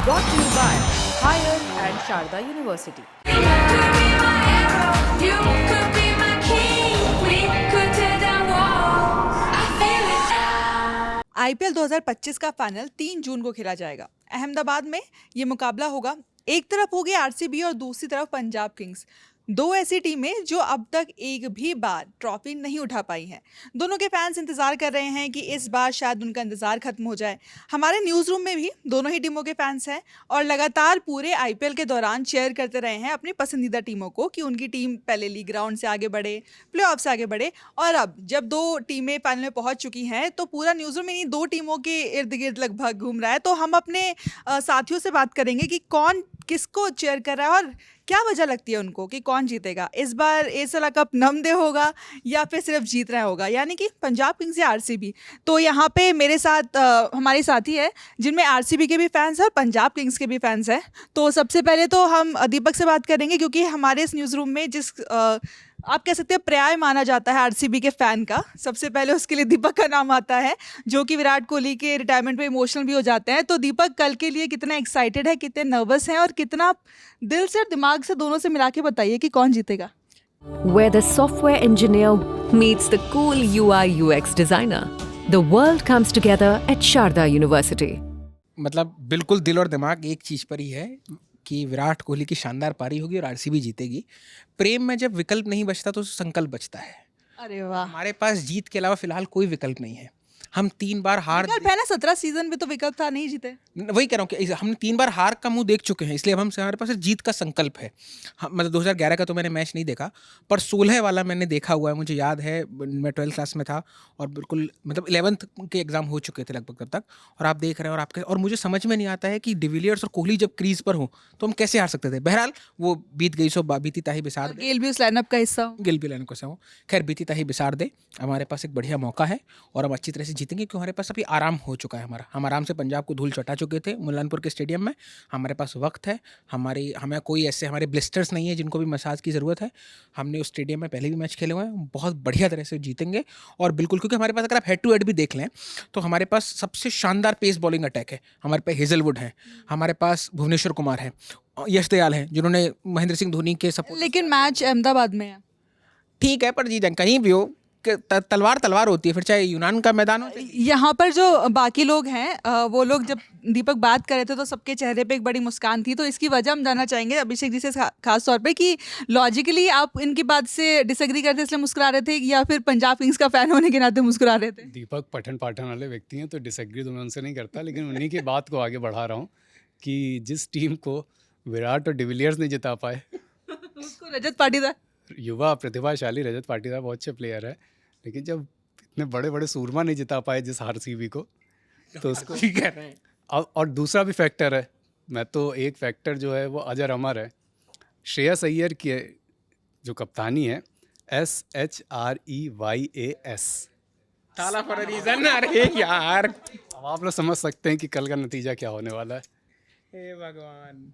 Brought to you by Higher and Sharda University. You could be my king, we could tear down walls. I feel it now. IPL 2025 का final 3 जून को खेला जाएगा। अहमदाबाद में ये मुकाबला होगा। एक तरफ होगी आरसीबी और दूसरी तरफ पंजाब किंग्स। दो ऐसी टीमें जो अब तक एक भी बार ट्रॉफी नहीं उठा पाई हैं। दोनों के फैंस इंतजार कर रहे हैं कि इस बार शायद उनका इंतजार खत्म हो जाए। हमारे न्यूज़ रूम में भी दोनों ही टीमों के फैंस हैं और लगातार पूरे आईपीएल के दौरान चेयर करते रहे हैं अपनी पसंदीदा टीमों को कि उनकी टीम पहले लीग राउंड से आगे बढ़े, प्लेऑफ से आगे बढ़े। और अब जब दो टीमें फाइनल में पहुंच चुकी हैं तो पूरा न्यूज़ रूम इन्हीं दो टीमों के इर्द गिर्द लगभग घूम रहा है। तो हम अपने साथियों से बात करेंगे कि कौन किसको चेयर कर रहा है और क्या वजह लगती है उनको कि कौन जीतेगा इस बार। एसएल कप नमदे होगा या फिर सिर्फ जीत रहा होगा, यानी कि पंजाब किंग्स या आरसीबी। तो यहाँ पे मेरे साथ हमारे साथी है जिनमें आरसीबी के भी फैंस हैं और पंजाब किंग्स के भी फैंस हैं। तो सबसे पहले तो हम दीपक से बात करेंगे क्योंकि हमारे इस न्यूज़ रूम में जिस आप कह सकते हैं पर्याय माना जाता है आरसीबी के फैन का, सबसे पहले उसके लिए दीपक का नाम आता है जो कि विराट कोहली के रिटायरमेंट पे इमोशनल भी हो जाते हैं। तो दीपक, कल के लिए कितना एक्साइटेड है, कितने नर्वस हैं और कितना दिल से और दिमाग से दोनों से मिला के बताइए कि कौन जीतेगा। Where the software engineer meets the cool UI UX designer, the world comes together at Sharda University. मतलब बिल्कुल दिल और दिमाग एक चीज़ पर ही है कि विराट कोहली की शानदार पारी होगी और आरसीबी जीतेगी। प्रेम में जब विकल्प नहीं बचता तो संकल्प बचता है। अरे वाह, हमारे पास जीत के अलावा फिलहाल कोई विकल्प नहीं है। हम 3 बार हार विकल्प है ना, 17 सीजन में तो विकल्प था, नहीं जीते। वही कह रहा हूँ कि हमने 3 बार हार का मुंह देख चुके हैं, इसलिए अब हमारे पास जीत का संकल्प है। मतलब 2011 का तो मैंने मैच नहीं देखा, पर 16 वाला मैंने देखा हुआ है। मुझे याद है मैं 12th क्लास में था और बिल्कुल मतलब 11th के एग्जाम हो चुके थे लगभग तब तक, और आप देख रहे हैं और मुझे समझ में नहीं आता है कि डिविलियर्स और कोहली जब क्रीज पर हो तो हम कैसे हार सकते थे। बहरहाल वो बीत गई, सो बीती ताही बिसार दे। गेल भी उस लाइनअप का हिस्सा हो। गिल भी लाइन को से हो, खैर बीती ताही बिसार दे। हमारे पास एक बढ़िया मौका है और हम अच्छी तरह से जीतेंगे क्योंकि हमारे पास अभी आराम हो चुका है। हम आराम से पंजाब को धूल चटा चुके थे मुलानपुर के स्टेडियम में। हमारे पास वक्त है, हमें कोई ऐसे हमारे ब्लिस्टर्स नहीं है जिनको भी मसाज की ज़रूरत है। हमने उस स्टेडियम में पहले भी मैच खेले हुए हैं, बहुत बढ़िया तरह से जीतेंगे। और बिल्कुल, क्योंकि हमारे पास अगर आप हेड टू हेड भी देख लें तो हमारे पास सबसे शानदार पेस बॉलिंग अटैक है। हमारे पास हेजलवुड है, हमारे पास भुवनेश्वर कुमार है, यश दयाल है जिन्होंने महेंद्र सिंह धोनी के सपोर्ट। लेकिन मैच अहमदाबाद में है। ठीक है, पर जी कहीं भी हो तलवार होती है, फिर चाहे यूनान का मैदान हो। यहाँ पर जो बाकी लोग हैं वो लोग जब दीपक बात कर रहे थे तो सबके चेहरे पे एक बड़ी मुस्कान थी। तो इसकी वजह हम जानना चाहेंगे अभिषेक जी से खास तौर पे कि लॉजिकली आप इनकी बात से डिसएग्री करते इसलिए मुस्कुरा रहे थे या फिर पंजाब किंग्स का फैन होने के नाते मुस्कुरा रहे थे। दीपक पठन पाठन वाले व्यक्ति हैं तो डिसएग्री तो मैं उनसे नहीं करता, लेकिन उन्हीं की बात को आगे बढ़ा रहा हूँ कि जिस टीम को विराट और डिविलियर्स नहीं जिता पाए, उसको रजत पाटीदार, युवा प्रतिभाशाली रजत पाटीदार बहुत अच्छे प्लेयर है, लेकिन जब इतने बड़े बड़े सूरमा नहीं जिता पाए जिस आरसीबी को, तो उसको ठीक है रहे। और दूसरा भी फैक्टर है, मैं तो एक फैक्टर जो है वो अजर अमर है। श्रेयस अय्यर की जो कप्तानी है SHREYAS, ताला फॉर अ रीजन। अरे यार, अब आप लोग समझ सकते हैं कि कल का नतीजा क्या होने वाला है। हे भगवान,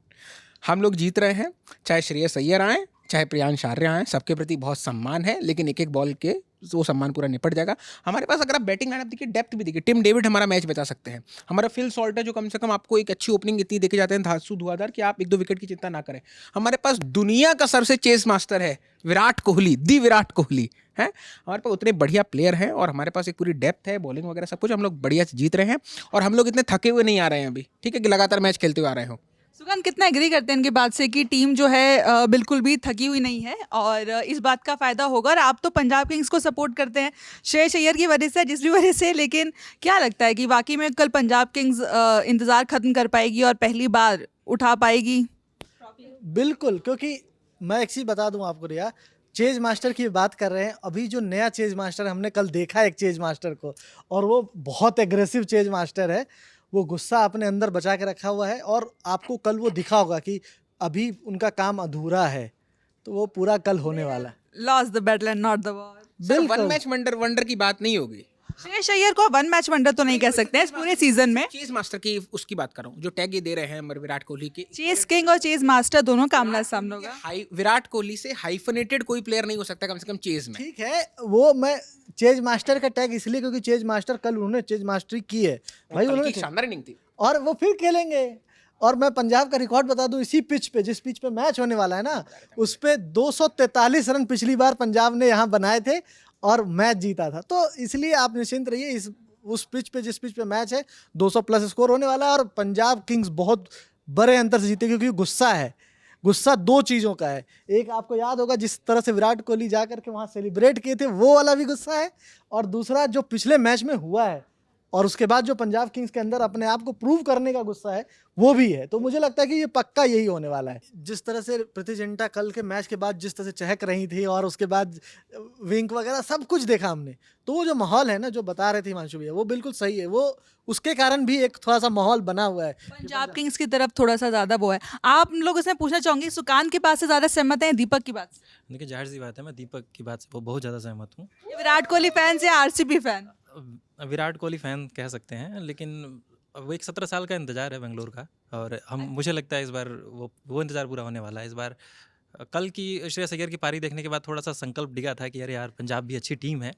हम लोग जीत रहे हैं, चाहे श्रेयस अय्यर आए चाहे प्रियांश आर्य आए, सबके प्रति बहुत सम्मान है, लेकिन एक एक बॉल के वो सम्मान पूरा निपट जाएगा। हमारे पास अगर आप बैटिंग लाइनअप देखिए, डेप्थ भी देखिए, टिम डेविड हमारा मैच बचा सकते हैं। हमारा फिल सॉल्ट है जो कम से कम आपको एक अच्छी ओपनिंग इतनी देके जाते हैं धांसू धुआंधार कि आप 1-2 विकेट की चिंता ना करें। हमारे पास दुनिया का सबसे चेस मास्टर है विराट कोहली, दी विराट कोहली है। हमारे पास उतने बढ़िया प्लेयर हैं और हमारे पास एक पूरी डेप्थ है, बॉलिंग वगैरह सब कुछ। हम लोग बढ़िया से जीत रहे हैं और हम लोग इतने थके हुए नहीं आ रहे हैं अभी, ठीक है, कि लगातार मैच खेलते हुए आ रहे हो। सुगंध, कितना एग्री करते हैं इनकी बात से कि टीम जो है बिल्कुल भी थकी हुई नहीं है और इस बात का फ़ायदा होगा। और आप तो पंजाब किंग्स को सपोर्ट करते हैं श्रेयस अय्यर की वजह से, जिस भी वजह से, लेकिन क्या लगता है कि वाकई में कल पंजाब किंग्स इंतज़ार ख़त्म कर पाएगी और पहली बार उठा पाएगी? बिल्कुल, क्योंकि मैं एक चीज़ बता दूं आपको रिया, चेज मास्टर की बात कर रहे हैं। अभी जो नया चेज मास्टर हमने कल देखा एक चेज मास्टर को, और वो बहुत एग्रेसिव चेज मास्टर है। वो गुस्सा अपने अंदर बचा के रखा हुआ है और आपको कल वो दिखा होगा कि अभी उनका काम अधूरा है, तो वो पूरा कल होने वाला है। Lost the battle and not the war. One match wonder की बात नहीं होगी। श्रेयस अय्यर को वन मैच वंडर तो नहीं कह सकते हैं इस पूरे सीजन में। चेस मास्टर की उसकी बात कर रहा हूँ जो टैग ये दे रहे हैं विराट कोहली की। चेस किंग और चेस मास्टर दोनों का आमना सामना होगा। विराट कोहली से हाइफनेटेड कोई प्लेयर नहीं हो सकता कम से कम चेज में। ठीक है, वो मैं चेज मास्टर का टैग इसलिए क्योंकि चेज मास्टर कल उन्होंने चेज मास्टरी की है भाई, उन्होंने शानदार इनिंग थी और वो फिर खेलेंगे। और मैं पंजाब का रिकॉर्ड बता दूं, इसी पिच पे, जिस पिच पे मैच होने वाला है ना, उस पे 243 रन पिछली बार पंजाब ने यहाँ बनाए थे और मैच जीता था। तो इसलिए आप निश्चिंत रहिए, इस उस पिच पे, जिस पिच पे मैच है, 200 प्लस स्कोर होने वाला है और पंजाब किंग्स बहुत बड़े अंतर से जीते, क्योंकि गुस्सा है। गुस्सा दो चीज़ों का है, एक आपको याद होगा जिस तरह से विराट कोहली जा करके वहाँ सेलिब्रेट किए थे, वो वाला भी गुस्सा है, और दूसरा जो पिछले मैच में हुआ है और उसके बाद जो पंजाब किंग्स के अंदर अपने आप को प्रूव करने का गुस्सा है, वो भी है। तो मुझे लगता है कि ये पक्का यही होने वाला है। जिस तरह से प्रीति जिंटा कल के मैच के बाद जिस तरह से चहक रही थी और उसके बाद विंक वगैरह सब कुछ देखा हमने, तो वो जो माहौल है ना, जो बता रहे थे हिमांशु भैया, वो बिल्कुल सही है। वो उसके कारण भी एक थोड़ा सा माहौल बना हुआ है। पंजाब किंग्स की तरफ थोड़ा सा ज्यादा वो है। आप लोग इसमें पूछना चाहूंगी, सुकान की बात से ज्यादा सहमत हैं दीपक की बात से? देखिए, जाहिर सी बात है, मैं दीपक की बात से वो बहुत ज़्यादा सहमत हूँ। ये विराट कोहली फैन या RCB fan? Virat Kohli fan कह सकते हैं, लेकिन वो एक 17 साल का इंतज़ार है बेंगलोर का, और मुझे लगता है इस बार वो इंतज़ार पूरा होने वाला है। इस बार कल की श्रेयस अय्यर की पारी देखने के बाद थोड़ा सा संकल्प डिगा था कि अरे यार, पंजाब भी अच्छी टीम है,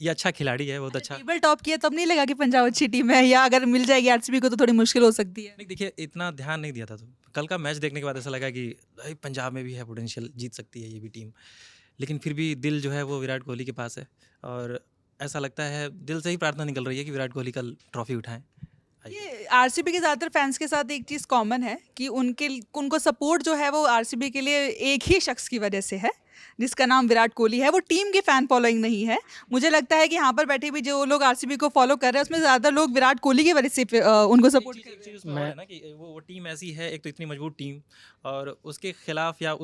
ये अच्छा खिलाड़ी है, बहुत अच्छा। टेबल टॉप किया तब नहीं लगा कि पंजाब अच्छी टीम है, या अगर मिल जाएगी आरसीबी को तो थोड़ी मुश्किल हो सकती है? नहीं, देखिए, इतना ध्यान नहीं दिया था, तो कल का मैच देखने के बाद ऐसा लगा कि भाई पंजाब में भी है पोटेंशियल, जीत सकती है ये भी टीम। लेकिन फिर भी दिल जो है वो विराट कोहली के पास है, और ऐसा लगता है दिल से ही प्रार्थना निकल रही है कि विराट कोहली कल ट्रॉफी उठाएं। ये आरसीबी के ज़्यादातर फैंस के साथ एक चीज़ कॉमन है कि उनको सपोर्ट जो है वो आरसीबी के लिए एक ही शख्स की वजह से है, जिसका नाम विराट कोहली है। वो टीम की फ़ैन फॉलोइंग नहीं है। मुझे लगता है कि यहाँ पर बैठे भी जो लोग आरसीबी को फॉलो कर रहे हैं, उसमें ज़्यादा लोग विराट कोहली की वजह से उनको सपोर्ट कर रहे हैं। उसमें है ना कि वो टीम ऐसी है, एक तो इतनी मजबूत टीम, और उसके खिलाफ या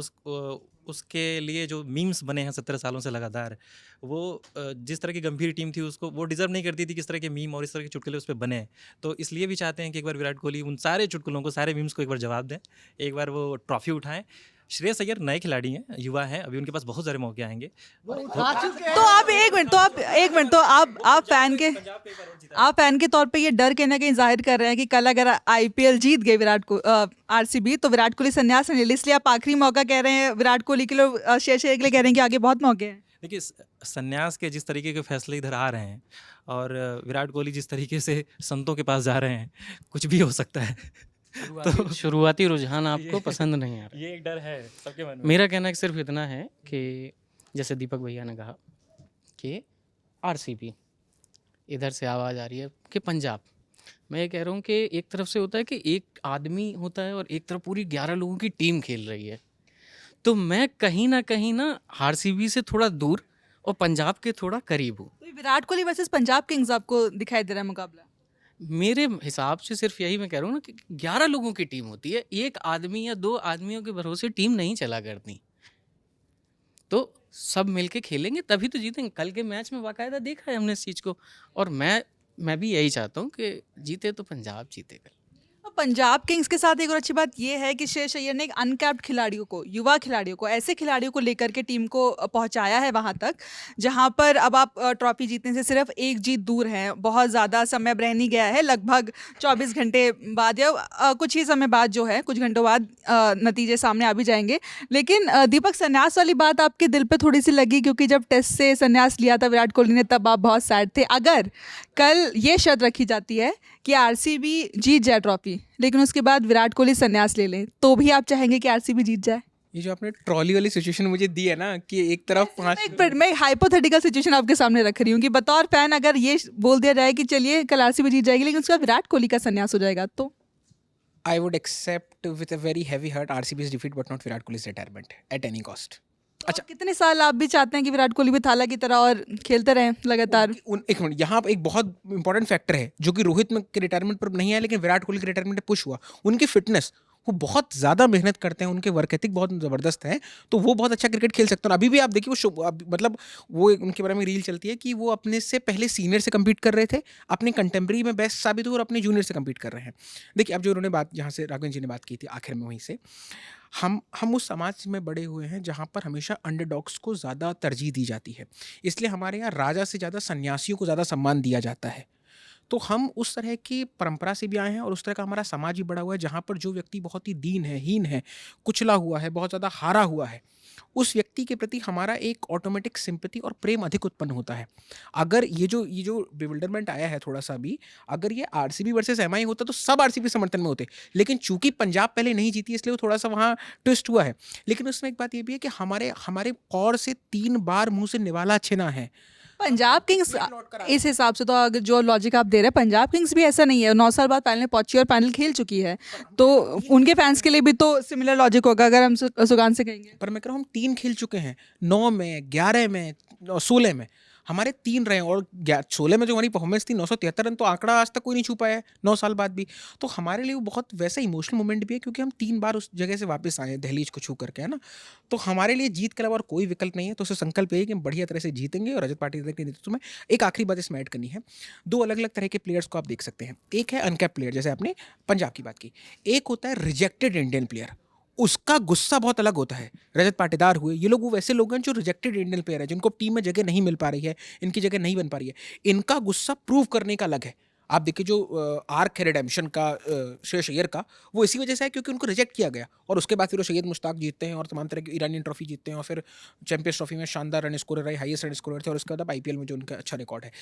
उसके लिए जो मीम्स बने हैं 17 सालों से लगातार, वो जिस तरह की गंभीर टीम थी, उसको वो डिजर्व नहीं करती थी किस तरह के मीम और इस तरह के चुटकुले उस पर बने। तो इसलिए भी चाहते हैं कि एक बार विराट कोहली उन सारे चुटकुलों को, सारे मीम्स को एक बार जवाब दें, एक बार वो ट्रॉफी उठाएं। श्रेयस अय्यर नए खिलाड़ी हैं, युवा हैं, अभी उनके पास बहुत सारे मौके आएंगे। तो आप एक मिनट तो आप फैन के तौर पे ये डर कहीं ना कहीं जाहिर कर रहे हैं कि कल अगर आईपीएल जीत गए आरसीबी, तो विराट कोहली संन्यास नहीं ले, इसलिए आप आखिरी मौका कह रहे हैं विराट कोहली के लिए, श्रेयस अय्यर के लिए कह रहे हैं कि आगे बहुत मौके हैं। देखिए, संन्यास के जिस तरीके के फैसले इधर आ रहे हैं, और विराट कोहली जिस तरीके से संतों के पास जा रहे हैं, कुछ भी हो सकता है। तो शुरुआती रुझान आपको पसंद नहीं आ रहा? ये एक डर है सबके मन में। मेरा कहना सिर्फ इतना है कि जैसे दीपक भैया ने कहा कि आरसीबी, इधर से आवाज़ आ रही है कि पंजाब। मैं ये कह रहा हूँ कि एक तरफ से होता है कि एक आदमी होता है और एक तरफ पूरी 11 लोगों की टीम खेल रही है। तो मैं कहीं ना आरसीबी से थोड़ा दूर और पंजाब के थोड़ा करीब हूँ। तो विराट कोहली वर्सेस पंजाब किंग्स आपको दिखाई दे रहा है मुकाबला? मेरे हिसाब से सिर्फ यही मैं कह रहा हूँ ना कि 11 लोगों की टीम होती है, एक आदमी या 2 आदमियों के भरोसे टीम नहीं चला करती। तो सब मिलके खेलेंगे तभी तो जीतेंगे। कल के मैच में बाकायदा देखा है हमने इस चीज़ को, और मैं भी यही चाहता हूँ कि जीते तो पंजाब जीते कल। पंजाब किंग्स के साथ एक और अच्छी बात यह है कि श्रेयस अय्यर ने एक अनकैप्ड खिलाड़ियों को, युवा खिलाड़ियों को, ऐसे खिलाड़ियों को लेकर के टीम को पहुंचाया है वहां तक जहां पर अब आप ट्रॉफी जीतने से सिर्फ एक जीत दूर हैं। बहुत ज़्यादा समय रह नहीं गया है, लगभग 24 घंटे बाद या कुछ ही समय बाद जो है, कुछ घंटों बाद नतीजे सामने आ भी जाएंगे। लेकिन दीपक, संन्यास वाली बात आपके दिल पर थोड़ी सी लगी, क्योंकि जब टेस्ट से संन्यास लिया था विराट कोहली ने, तब आप बहुत सैड थे। अगर कल ये शर्त रखी जाती है कि आरसीबी जीत जाए ट्रॉफी, लेकिन उसके बाद विराट कोहली संन्यास ले लें, तो भी आप चाहेंगे कि आरसीबी जीत जाए? ये जो आपने ट्रॉली वाली सिचुएशन मुझे दी है ना, कि एक तरफ 5 मैं हाइपोथेटिकल सिचुएशन आपके सामने रख रही हूँ कि बतौर फैन अगर ये बोल दिया जाए कि चलिए कल आरसीबी जीत जाएगी, लेकिन उसके बाद विराट कोहली का संन्यास हो जाएगा, तो I would accept with a very heavy heart RCB's defeat, but not Virat Kohli's retirement at any cost. अच्छा, कितने साल आप भी चाहते हैं कि विराट कोहली भी थाला की तरह और खेलते रहें लगातार? एक मिनट, यहाँ पर एक बहुत इंपॉर्टेंट फैक्टर है जो कि रोहित में के रिटायरमेंट पर नहीं है, लेकिन विराट कोहली के रिटायरमेंट पे पुश हुआ। उनकी फिटनेस, वो बहुत ज़्यादा मेहनत करते हैं, उनके वर्क एथिक बहुत ज़बरदस्त है, तो वो बहुत अच्छा क्रिकेट खेल सकते हैं। अभी भी आप देखिए मतलब वो उनके बारे में रील चलती है कि वो अपने से पहले सीनियर से कम्पीट कर रहे थे, अपने कंटेम्प्रेरी में बेस्ट साबित हुए और अपने जूनियर से कम्पीट कर रहे हैं। देखिए, अब जो उन्होंने बात जहाँ से राघवेंद्र जी ने बात की थी आखिर में, वहीं से हम उस समाज में बड़े हुए हैं जहाँ पर हमेशा अंडरडॉग्स को ज़्यादा तरजीह दी जाती है, इसलिए हमारे यहाँ राजा से ज़्यादा सन्यासियों को ज़्यादा सम्मान दिया जाता है। तो हम उस तरह की परंपरा से भी आए हैं और उस तरह का हमारा समाज भी बड़ा हुआ है जहाँ पर जो व्यक्ति बहुत ही दीन है, हीन है, कुचला हुआ है, बहुत ज़्यादा हारा हुआ है, उस व्यक्ति के प्रति हमारा एक ऑटोमेटिक सिंपैथी और प्रेम अधिक उत्पन्न होता है। अगर ये जो बिविल्डरमेंट आया है थोड़ा सा भी, अगर ये आरसीबी वर्सेस एमआई होता तो सब आरसीबी समर्थन में होते, लेकिन चूंकि पंजाब पहले नहीं जीती इसलिए वो थोड़ा सा वहाँ ट्विस्ट हुआ है। लेकिन उसमें एक बात ये भी है कि हमारे कौर से 3 बार मुंह से निवाला छिना है। पंजाब किंग्स इस हिसाब से तो अगर जो लॉजिक आप दे रहे हैं, पंजाब किंग्स भी ऐसा नहीं है, 9 साल बाद फाइनल पहुंची और फाइनल खेल चुकी है, तो उनके फैंस के लिए भी तो सिमिलर लॉजिक होगा अगर हम सुगान से कहेंगे। पर मैं कह रहा हूँ हम 3 खेल चुके हैं, 9 में, 11 में, 16 में, हमारे 3 रहे, और 16 में जो हमारी परफॉर्मेंस थी 973 रन, तो आंकड़ा आज तक कोई नहीं छू पाया है 9 साल बाद भी। तो हमारे लिए वो बहुत वैसा इमोशनल मोमेंट भी है, क्योंकि हम 3 बार उस जगह से वापस आए हैं, दहलीज को छू करके, है ना। तो हमारे लिए जीत के अलावा और कोई विकल्प नहीं है। तो उससे संकल्प यही कि हम बढ़िया तरह से जीतेंगे। और रजत पाटीदार के नेतृत्व में एक आखिरी बात इसमें ऐड करनी है, 2 अलग अलग तरह के प्लेयर्स को आप देख सकते हैं। एक है अनकैप प्लेयर, जैसे आपने पंजाब की बात की, एक होता है रिजेक्टेड इंडियन प्लेयर, उसका गुस्सा बहुत अलग होता है। रजत पाटीदार हुए, ये लोग वो वैसे लोग हैं जो रिजेक्टेड इंडियन प्लेयर है, जिनको टीम में जगह नहीं मिल पा रही है, इनकी जगह नहीं बन पा रही है, इनका गुस्सा प्रूव करने का अलग है। आप देखिए जो आर्क है रिडेम्पशन का श्रेयस अय्यर का, वो इसी वजह से है क्योंकि उनको रिजेक्ट किया गया, और उसके बाद फिर वो सैयद मुश्ताक जीतते हैं और तमाम तरह की ईरानियन ट्रॉफी जीतते हैं, और फिर चैंपियंस ट्रॉफी में शानदार रन स्कोरर रहे, हाईएस्ट रन स्कोरर थे, और उसके बाद आईपीएल में जो उनका अच्छा रिकॉर्ड है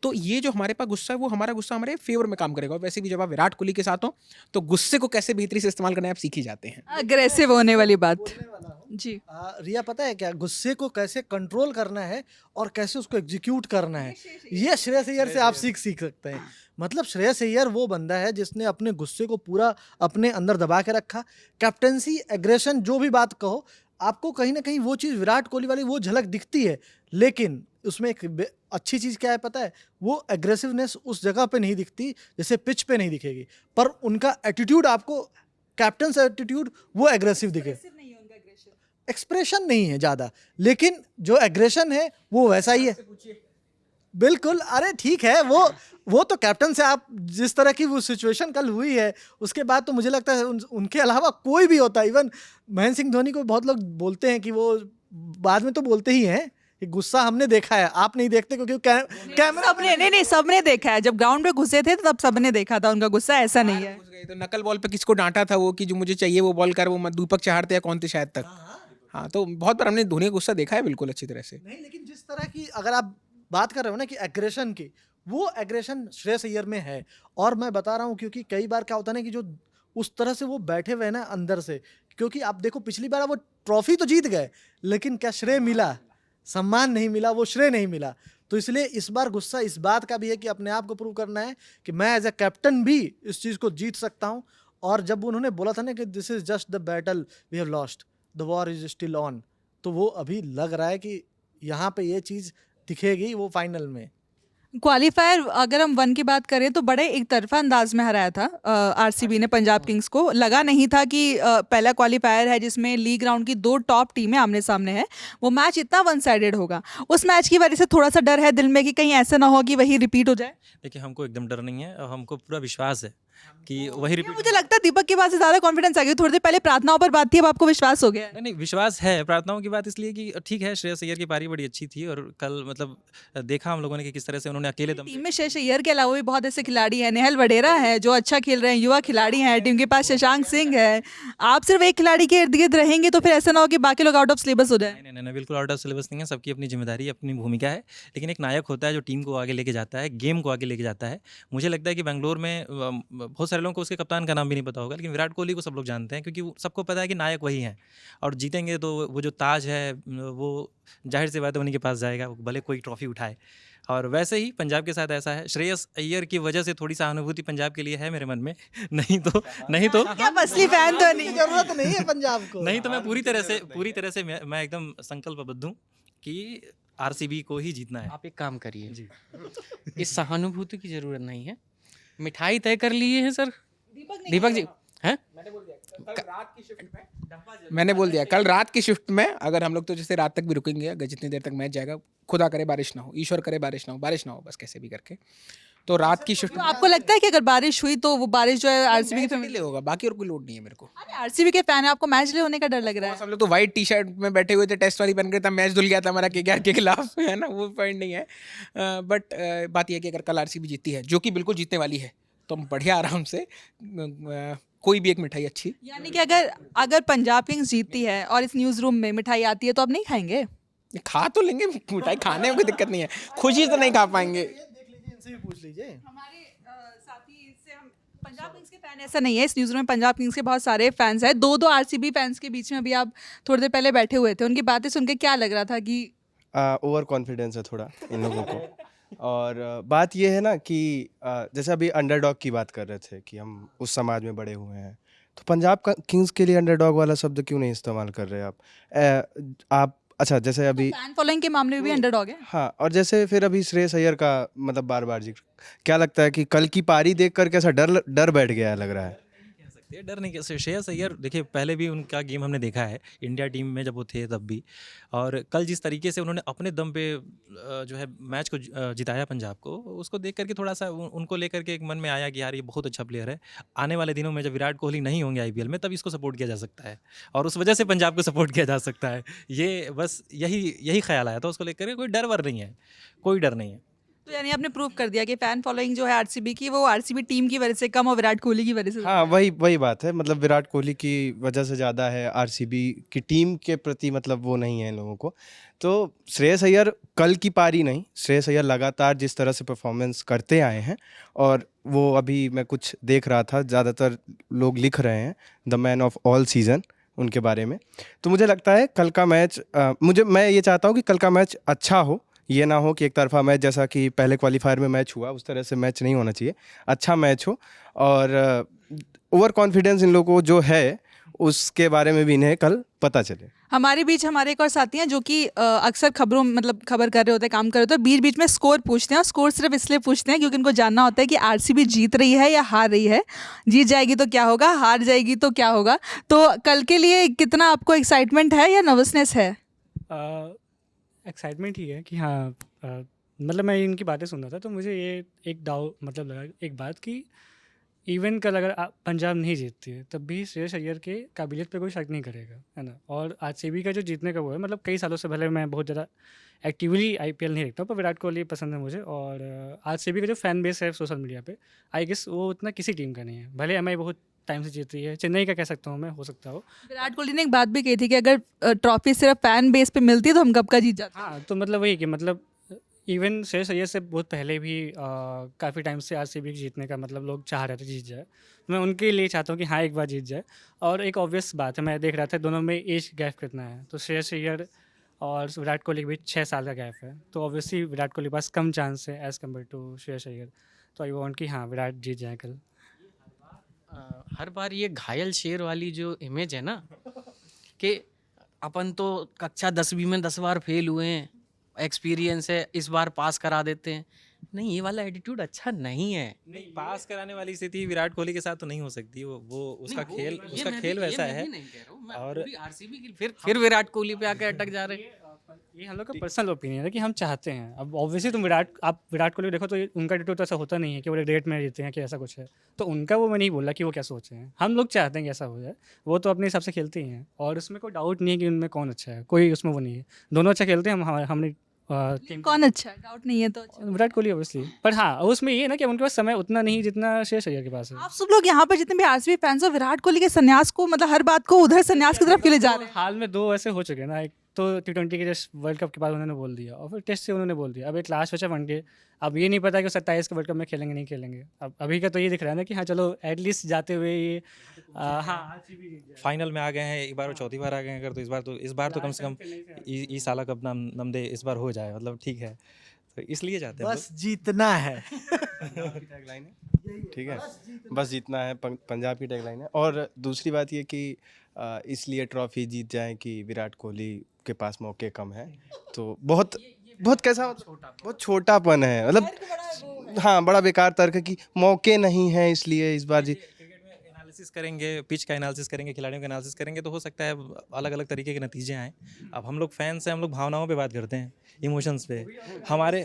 तो ये जो हमारे पास गुस्सा है, वो हमारा गुस्सा हमारे फेवर में काम करेगा। और वैसे भी जब आप विराट कोहली के साथ हो तो गुस्से को कैसे बेहतरी से इस्तेमाल करना है आप सीख ही जाते हैं। अग्रेसिव होने वाली बात जी। रिया, पता है क्या, गुस्से को कैसे कंट्रोल करना है और कैसे उसको एग्जीक्यूट करना है, ये श्रेयस अय्यर से आप सीख सकते हैं। मतलब श्रेयस अय्यर वो बंदा है जिसने अपने गुस्से को पूरा अपने अंदर दबा के रखा। कैप्टेंसी, एग्रेशन, जो भी बात कहो, आपको कहीं ना कहीं वो चीज़ विराट कोहली वाली वो झलक दिखती है, लेकिन उसमें एक अच्छी चीज़ क्या है पता है, वो एग्रेसिवनेस उस जगह पे नहीं दिखती जैसे पिच पे नहीं दिखेगी, पर उनका एटीट्यूड आपको, कैप्टन से एटीट्यूड वो एग्रेसिव दिखे। एक्सप्रेशन नहीं है ज़्यादा, लेकिन जो एग्रेशन है वो वैसा ही है। बिल्कुल, अरे ठीक है, वो तो कैप्टन से आप जिस तरह की वो सिचुएशन कल हुई है, उसके बाद तो मुझे लगता है उनके अलावा कोई भी होता, इवन महेंद्र सिंह धोनी को बहुत लोग बोलते हैं कि वो बाद में तो बोलते ही हैं कि गुस्सा हमने देखा है, आप नहीं देखते क्योंकि कैमरा। सबने देखा है, जब ग्राउंड पे घुसे थे तब सबने देखा था उनका गुस्सा, ऐसा नहीं है। तो नकल बॉल पे किसको डांटा था वो कि जो मुझे चाहिए वो बॉल कर, वो दीपक चहार थे या कौन थे शायद तक। हाँ, तो बहुत बार हमने धोनी का गुस्सा देखा है बिल्कुल अच्छी तरह से। नहीं, लेकिन जिस तरह की अगर आप बात कर रहे हो ना कि एग्रेशन की, वो एग्रेशन श्रेयस अय्यर में है। और मैं बता रहा हूँ क्योंकि कई बार क्या होता है ना कि जो उस तरह से वो बैठे हुए ना अंदर से, क्योंकि आप देखो पिछली बार वो ट्रॉफी तो जीत गए, लेकिन क्या श्रेय मिला? सम्मान नहीं मिला, वो श्रेय नहीं मिला। तो इसलिए इस बार गुस्सा इस बात का भी है कि अपने आप को प्रूव करना है कि मैं एज ए कैप्टन भी इस चीज़ को जीत सकता हूँ। और जब उन्होंने बोला था ना कि this is just the battle we have lost, the war is still on, तो वो अभी लग रहा है कि यहाँ पे ये चीज़ दिखेगी वो फाइनल में। क्वालिफायर अगर हम 1 की बात करें तो बड़े एक तरफा अंदाज में हराया था आरसीबी ने पंजाब किंग्स को। लगा नहीं था कि पहला क्वालिफायर है जिसमें लीग राउंड की 2 टॉप टीमें आमने सामने है, वो मैच इतना वन साइडेड होगा। उस मैच की वजह से थोड़ा सा डर है दिल में कि कहीं ऐसा ना हो कि वही रिपीट हो जाए। देखिए, हमको एकदम डर नहीं है और हमको पूरा विश्वास है कि वही रिपीट। मुझे लगता है दीपक के पास से ज़्यादा कॉन्फिडेंस आ गया। थोड़ी देर पहले प्रार्थनाओं पर बात थी, अब आपको विश्वास हो गया है? नहीं, विश्वास है। प्रार्थनाओं की बात इसलिए कि ठीक है, श्रेयस अय्यर की पारी बड़ी अच्छी थी और कल मतलब देखा हम लोगों ने कि किस तरह से उन्होंने अकेले दम टीम में श्रेयस अय्यर के अलावा भी बहुत ऐसे खिलाड़ी हैं, नेहल वडेरा है जो अच्छा खेल रहे हैं, युवा खिलाड़ी हैं, टीम के पास शशांक सिंह है। आप सिर्फ एक खिलाड़ी के इर्द गिर्द रहेंगे तो फिर ऐसा ना हो कि बाकी लोग आउट ऑफ सिलेबस हो जाए। नहीं, बिल्कुल आउट ऑफ सिलेबस नहीं है। सबकी अपनी जिम्मेदारी, अपनी भूमिका है, लेकिन एक नायक होता है जो टीम को आगे लेके जाता है, गेम को आगे लेके जाता है। मुझे लगता है कि बेंगलोर में बहुत सारे लोगों को उसके कप्तान का नाम भी नहीं पता होगा, लेकिन विराट कोहली को सब लोग जानते हैं क्योंकि सबको पता है कि नायक वही हैं और जीतेंगे तो वो जो ताज है वो जाहिर सी बात है उन्हीं के पास जाएगा, भले कोई ट्रॉफी उठाए। और वैसे ही पंजाब के साथ ऐसा है, श्रेयस अय्यर की वजह से थोड़ी सहानुभूति पंजाब के लिए है मेरे मन में। नहीं तो क्या असली फैन तो नहीं, जरूरत नहीं है पंजाब को। नहीं तो मैं पूरी तरह से मैं एकदम संकल्पबद्ध हूँ कि आरसीबी को ही जीतना है। आप एक काम करिए जी, इस सहानुभूति की जरूरत नहीं है। मिठाई तय कर लिए हैं सर दीपक जी हैं? मैंने बोल दिया कल रात की शिफ्ट में अगर हम लोग तो जैसे रात तक भी रुकेंगे, अगर जितनी देर तक मैच जाएगा, खुदा करे बारिश ना हो, ईश्वर करे बारिश ना हो, बस कैसे भी करके तो रात की शिफ्ट। तो आपको लगता है कि अगर बारिश हुई तो वो बारिश जो है आरसीबी के लिए होगा, बाकी और कोई लोड नहीं है मेरे को। आरसीबी के फैन है, आपको मैच ले होने का डर लग रहा है? हम लोग तो व्हाइट टी शर्ट में बैठे हुए थे, टेस्ट वाली पहन के, तब मैच धुल गया था हमारा केकेआर के खिलाफ, है ना, वो पॉइंट नहीं है। बट बात यह है कि अगर कल आरसीबी जीतती है, जो कि बिल्कुल जीतने वाली है, तो हम बढ़िया आराम से कोई भी एक मिठाई अच्छी। यानी कि अगर अगर पंजाब किंग्स जीतती है और इस न्यूज़ रूम में मिठाई आती है तो आप नहीं खाएंगे? खा तो लेंगे, मिठाई खाने में कोई दिक्कत नहीं है, खुशी से नहीं खा पाएंगे। देख लीजिए, इनसे भी पूछ लीजिए। हमारे साथी इससे हम पंजाब किंग्स के फैन ऐसा नहीं है, इस न्यूज़ रूम में पंजाब किंग्स के बहुत सारे फैंस हैं, दो आरसीबी फैंस के बीच में अभी आप थोड़ी देर पहले बैठे हुए थे, उनकी बातें सुन के क्या लग रहा था कि ओवर कॉन्फिडेंस है थोड़ा इन लोगों को। और बात ये है ना कि जैसे अभी अंडरडॉग की बात कर रहे थे कि हम उस समाज में बड़े हुए हैं, तो पंजाब का किंग्स के लिए अंडरडॉग वाला शब्द क्यों नहीं इस्तेमाल कर रहे आप? अच्छा, जैसे अभी फैन फॉलोइंग के मामले में भी अंडरडॉग है। हाँ, और जैसे फिर अभी श्रेयस अय्यर का मतलब बार बार जिक्र, क्या लगता है कि कल की पारी देख कर कैसा डर बैठ गया है, लग रहा है? कह सकते हैं डर नहीं, कह श्रेयस अय्यर देखिए पहले भी उनका गेम हमने देखा है इंडिया टीम में जब वो थे तब भी, और कल जिस तरीके से उन्होंने अपने दम पे जो है मैच को जिताया पंजाब को, उसको देख करके थोड़ा सा उनको लेकर के एक मन में आया कि यार ये बहुत अच्छा प्लेयर है, आने वाले दिनों में जब विराट कोहली नहीं होंगे आईपीएल में तब इसको सपोर्ट किया जा सकता है और उस वजह से पंजाब को सपोर्ट किया जा सकता है। ये बस यही ख्याल आया था, उसको लेकर के कोई डर वर नहीं है, कोई डर नहीं है। तो यानी आपने प्रूव कर दिया कि फैन फॉलोइंग जो है आरसीबी की वो आरसीबी टीम की वजह से कम और विराट कोहली की वजह से हाँ, वही बात है, मतलब विराट कोहली की वजह से ज़्यादा है, आरसीबी की टीम के प्रति मतलब वो नहीं है इन लोगों को। तो श्रेयस अय्यर कल की पारी नहीं, श्रेयस अय्यर लगातार जिस तरह से परफॉर्मेंस करते आए हैं, और वो अभी मैं कुछ देख रहा था, ज़्यादातर लोग लिख रहे हैं the man of all season उनके बारे में। तो मुझे लगता है कल का मैच मैं ये चाहता हूँ कि कल का मैच अच्छा हो, ये ना हो कि एक तरफा मैच जैसा कि पहले क्वालिफायर में मैच हुआ उस तरह से मैच नहीं होना चाहिए, अच्छा मैच हो। और ओवर कॉन्फिडेंस इन लोगों को जो है उसके बारे में भी इन्हें कल पता चले। हमारे बीच हमारे एक और साथी हैं जो कि अक्सर खबरों मतलब खबर कर रहे होते हैं, काम कर रहे होते हैं, बीच बीच में स्कोर पूछते हैं, और स्कोर सिर्फ इसलिए पूछते हैं क्योंकि उनको जानना होता है कि आरसीबी जीत रही है या हार रही है, जीत जाएगी तो क्या होगा, हार जाएगी तो क्या होगा। तो कल के लिए कितना आपको एक्साइटमेंट है या नर्वसनेस है? एक्साइटमेंट ही है कि हाँ मतलब मैं इनकी बातें सुन रहा था तो मुझे ये एक डाउट मतलब लगा एक बात कि इवन कल अगर पंजाब नहीं जीतती है तब भी श्रेयस अय्यर के काबिलियत पे कोई शक नहीं करेगा, है ना। और आरसीबी का जो जीतने का वो है, मतलब कई सालों से भले मैं बहुत ज़्यादा एक्टिवली आईपीएल नहीं देखता हूँ पर विराट कोहली पसंद है मुझे, और आरसीबी का जो फैन बेस है सोशल मीडिया पे आई गेस वो उतना किसी टीम का नहीं है। भले एमआई बहुत टाइम से जीत रही है, चेन्नई का कह सकता हूँ मैं, हो सकता हो। विराट कोहली ने एक बात भी कही थी कि अगर ट्रॉफी सिर्फ फैन बेस पे मिलती है तो हम कब का जीत जाते। हाँ, तो मतलब वही कि मतलब इवन श्रेयस अय्यर से बहुत पहले भी काफ़ी टाइम से आरसीबी जीतने का मतलब लोग चाह रहे थे जीत जाए, मैं उनके लिए चाहता हूँ कि हाँ एक बार जीत जाए। और एक ऑब्वियस बात है, मैं देख रहा था दोनों में एज गैप कितना है, तो श्रेयस अय्यर और विराट कोहली के बीच 6 साल का गैप है, तो ऑब्वियसली विराट कोहली के पास कम चांस है as compare to Shreyas Iyer. तो आई वॉन्ट कि हाँ विराट जीत जाए कल। हर बार ये घायल शेर वाली जो इमेज है ना कि अपन तो कक्षा 10वीं में 10 बार फेल हुए हैं, एक्सपीरियंस है, इस बार पास करा देते हैं, नहीं ये वाला एटीट्यूड अच्छा नहीं है। नहीं, पास कराने वाली स्थिति विराट कोहली के साथ तो नहीं हो सकती, वो उसका खेल वैसा है। और आरसीबी की फिर विराट कोहली पे आके अटक जा रहे हैं। ये हम लोग का पर्सनल ओपिनियन है कि हम चाहते हैं, अब ऑब्वियसली तुम आप विराट कोहली देखो तो उनका एटीट्यूड तो ऐसा होता नहीं है कि वो रेट में जीते हैं कि ऐसा कुछ है, तो उनका वो मैं नहीं बोला कि वो क्या सोचे हैं, हम लोग चाहते हैं कि ऐसा हो जाए, वो तो अपने हिसाब से खेलते ही हैं और उसमें कोई डाउट नहीं है कि उनमें कौन अच्छा है, कोई उसमें वो नहीं है, दोनों अच्छा खेलते हैं। हमने कौन अच्छा है, डाउट नहीं है तो अच्छा। विराट कोहली ऑब्वियसली, पर हाँ उसमें ये है ना कि उनके पास समय उतना नहीं जितना श्रेयस अय्यर के पास है। आप सब लोग यहाँ पर जितने भी आरसीबी फैंस हो विराट कोहली के संन्यास को मतलब हर बात को उधर संन्यास की तरफ क्यों ले जा रहे हैं? हाल में 2 ऐसे हो चुके हैं ना, एक तो T20 के जस्ट वर्ल्ड कप के बाद उन्होंने बोल दिया और फिर टेस्ट से उन्होंने बोल दिया, अब एक लास्ट बचा वनडे, अब ये नहीं पता कि 27 के वर्ल्ड कप में खेलेंगे नहीं खेलेंगे। अब अभी का तो ये दिख रहा है ना कि हाँ चलो एटलीस्ट जाते हुए ये हाँ फाइनल में आ गए हैं, एक बार वो चौथी बार आ गए हैं, अगर तो इस बार तो कम से कम इस साल कप नाम दे इस बार हो जाए, मतलब ठीक है, तो इसलिए चाहते हैं बस जीतना है। टैगलाइन है, ठीक है, बस जीतना है, पंजाब की टैगलाइन है। और दूसरी बात ये कि इसलिए ट्रॉफी जीत जाए कि विराट कोहली के पास मौके कम है, तो बहुत कैसा बहुत छोटापन है, मतलब हाँ बड़ा बेकार तर्क है कि मौके नहीं है इसलिए इस बार एनालिसिस करेंगे, पिच का एनालिसिस करेंगे, खिलाड़ियों का एनालिसिस करेंगे तो हो सकता है अलग अलग तरीके के नतीजे आएँ। अब हम लोग फैंस हैं, हम लोग भावनाओं पे बात करते हैं, इमोशंस पे हमारे।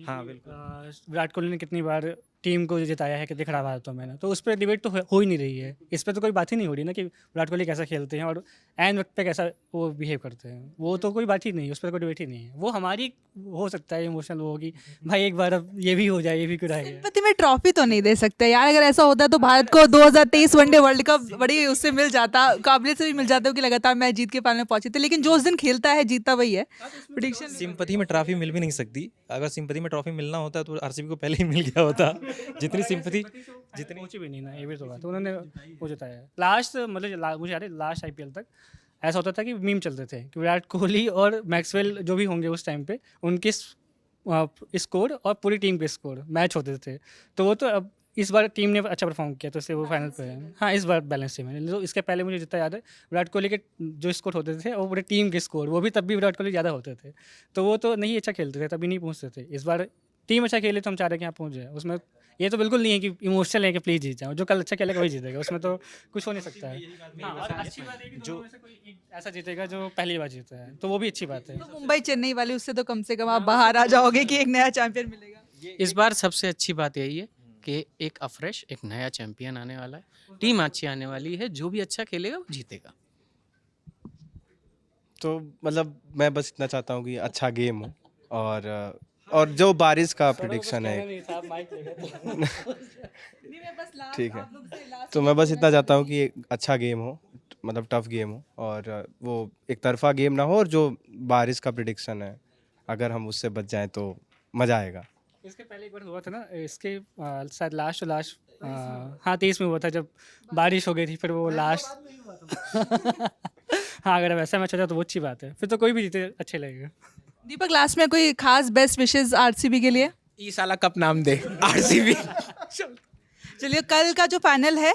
हाँ बिल्कुल, विराट कोहली ने कितनी बार टीम को जिताया है, कितने खराब हालातों में ना, तो उस पर डिबेट तो हो ही नहीं रही है। इस पर तो कोई बात ही नहीं हो रही ना कि विराट कोहली कैसा खेलते हैं और एंड वक्त पे कैसा वो बिहेव करते हैं, वो तो कोई बात ही नहीं है, उस पर कोई डिबेट ही नहीं है। वो हमारी हो सकता है इमोशनल वो होगी, भाई एक बार अब ये भी हो जाए, ये भी क्यों रह गया। सिंपैथी में ट्रॉफी तो नहीं दे सकते यार, अगर ऐसा होता तो भारत को 2023 वनडे वर्ल्ड कप बड़ी उससे मिल जाता, काबिलियत से भी मिल जाता कि लगातार मैच जीत के फाइनल में पहुंचे थे, लेकिन जो उस दिन खेलता है जीतता वही है। प्रेडिक्शन सिंपैथी में ट्रॉफी मिल भी नहीं सकती। अगर सिंपैथी में ट्रॉफी मिलना होता तो आरसीबी को पहले ही मिल गया होता। जितनी सिंपैथी जितनी पहुंची भी नहीं ना, ये भी तो बात है, उन्होंने वो जिताया है। लास्ट मतलब मुझे याद है लास्ट आईपीएल तक ऐसा होता था कि मीम चलते थे कि विराट कोहली और मैक्सवेल जो भी होंगे उस टाइम पे उनके स्कोर और पूरी टीम के स्कोर मैच होते थे। तो वो तो अब इस बार टीम ने अच्छा परफॉर्म किया तो इसलिए वो फाइनल पे है। हाँ, इस बार बैलेंस टीम है। तो इसके पहले मुझे जितना याद है विराट कोहली के जो स्कोर होते थे और पूरे टीम के स्कोर, वो भी तब भी विराट कोहली ज़्यादा होते थे, तो वो तो नहीं अच्छा खेलते थे, तभी नहीं पहुँचते थे। इस बार टीम अच्छा खेले तो हम चाह रहे हैं कि यहाँ पहुँच जाए। उसमें ये तो बिल्कुल नहीं है कि इमोशनल है कि प्लीज जीत जाओ, जो कल अच्छा खेलेगा वही जीतेगा, उसमें तो कुछ हो नहीं सकता है। हाँ, और अच्छी बात है कि जो कोई ऐसा जीतेगा जो पहली बार जीता है, तो वो भी अच्छी बात है। तो मुंबई चेन्नई वाले उससे तो कम से कम आप बाहर आ जाओगे कि एक नया चैंपियन मिलेगा। इस बार सबसे अच्छी बात यही है कि एक अफ्रेश, एक नया चैंपियन आने वाला है, टीम अच्छी आने वाली है, जो भी अच्छा खेलेगा वो जीतेगा। तो मतलब मैं बस इतना चाहता हूँ कि अच्छा गेम हो और जो बारिश का प्रिडिक्शन है ठीक है, तो मैं बस इतना चाहता हूँ कि एक अच्छा गेम हो, मतलब टफ गेम हो और वो एक तरफा गेम ना हो, और जो बारिश का प्रिडिक्शन है अगर हम उससे बच जाएं तो मज़ा आएगा। इसके पहले एक बार हुआ था ना, इसके शायद लास्ट हाँ 23 में हुआ था जब बारिश हो गई थी, फिर वो लास्ट हाँ, अगर वैसा मैच हो जाए तो वो अच्छी बात है, फिर तो कोई भी जीते अच्छे लगेगा। दीपक, लास्ट में कोई खास बेस्ट विशेस आरसीबी के लिए? ई साला कप नाम दे आरसीबी। चलिए, कल का जो फाइनल है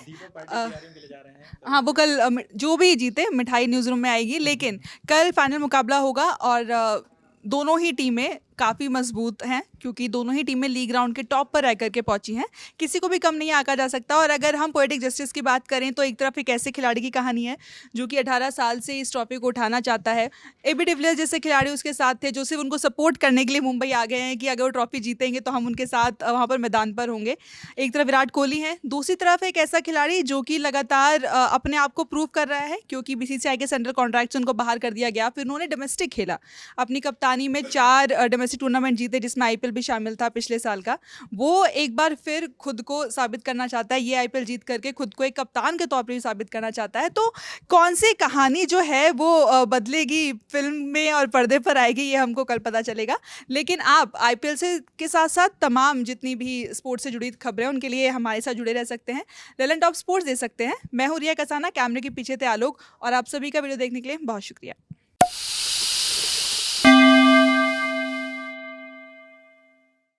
हाँ वो कल जो भी जीते मिठाई न्यूज़ रूम में आएगी, लेकिन कल फाइनल मुकाबला होगा और दोनों ही टीमें काफ़ी मजबूत हैं क्योंकि दोनों ही टीमें लीग राउंड के टॉप पर रह करके पहुंची हैं, किसी को भी कम नहीं आंका जा सकता। और अगर हम पोएटिक जस्टिस की बात करें तो एक तरफ एक ऐसे खिलाड़ी की कहानी है जो कि 18 साल से इस ट्रॉफी को उठाना चाहता है। एबी डिविलियर्स जैसे खिलाड़ी उसके साथ थे जो सिर्फ उनको सपोर्ट करने के लिए मुंबई आ गए हैं कि अगर वो ट्रॉफी जीतेंगे तो हम उनके साथ वहाँ पर मैदान पर होंगे। एक तरफ विराट कोहली हैं, दूसरी तरफ एक ऐसा खिलाड़ी जो कि लगातार अपने आप को प्रूव कर रहा है क्योंकि बीसीसीआई के सेंट्रल कॉन्ट्रैक्ट से उनको बाहर कर दिया गया, फिर उन्होंने डोमेस्टिक खेला, अपनी कप्तानी में 4 डोमेस्टिक टूर्नामेंट जीते जिसमें आईपीएल भी शामिल था पिछले साल का। वो एक बार फिर खुद को साबित करना चाहता है, ये आईपीएल जीत करके खुद को एक कप्तान के तौर पर भी साबित करना चाहता है। तो कौन सी कहानी जो है वो बदलेगी फिल्म में और पर्दे पर आएगी ये हमको कल पता चलेगा। लेकिन आप आईपीएल से के साथ साथ तमाम जितनी भी स्पोर्ट्स से जुड़ी खबरें उनके लिए हमारे साथ जुड़े रह सकते हैं, ललन टॉप स्पोर्ट्स दे सकते हैं। मैं हूँ रिया कसाना, कैमरे के पीछे थे आलोक, और आप सभी का वीडियो देखने के लिए बहुत शुक्रिया।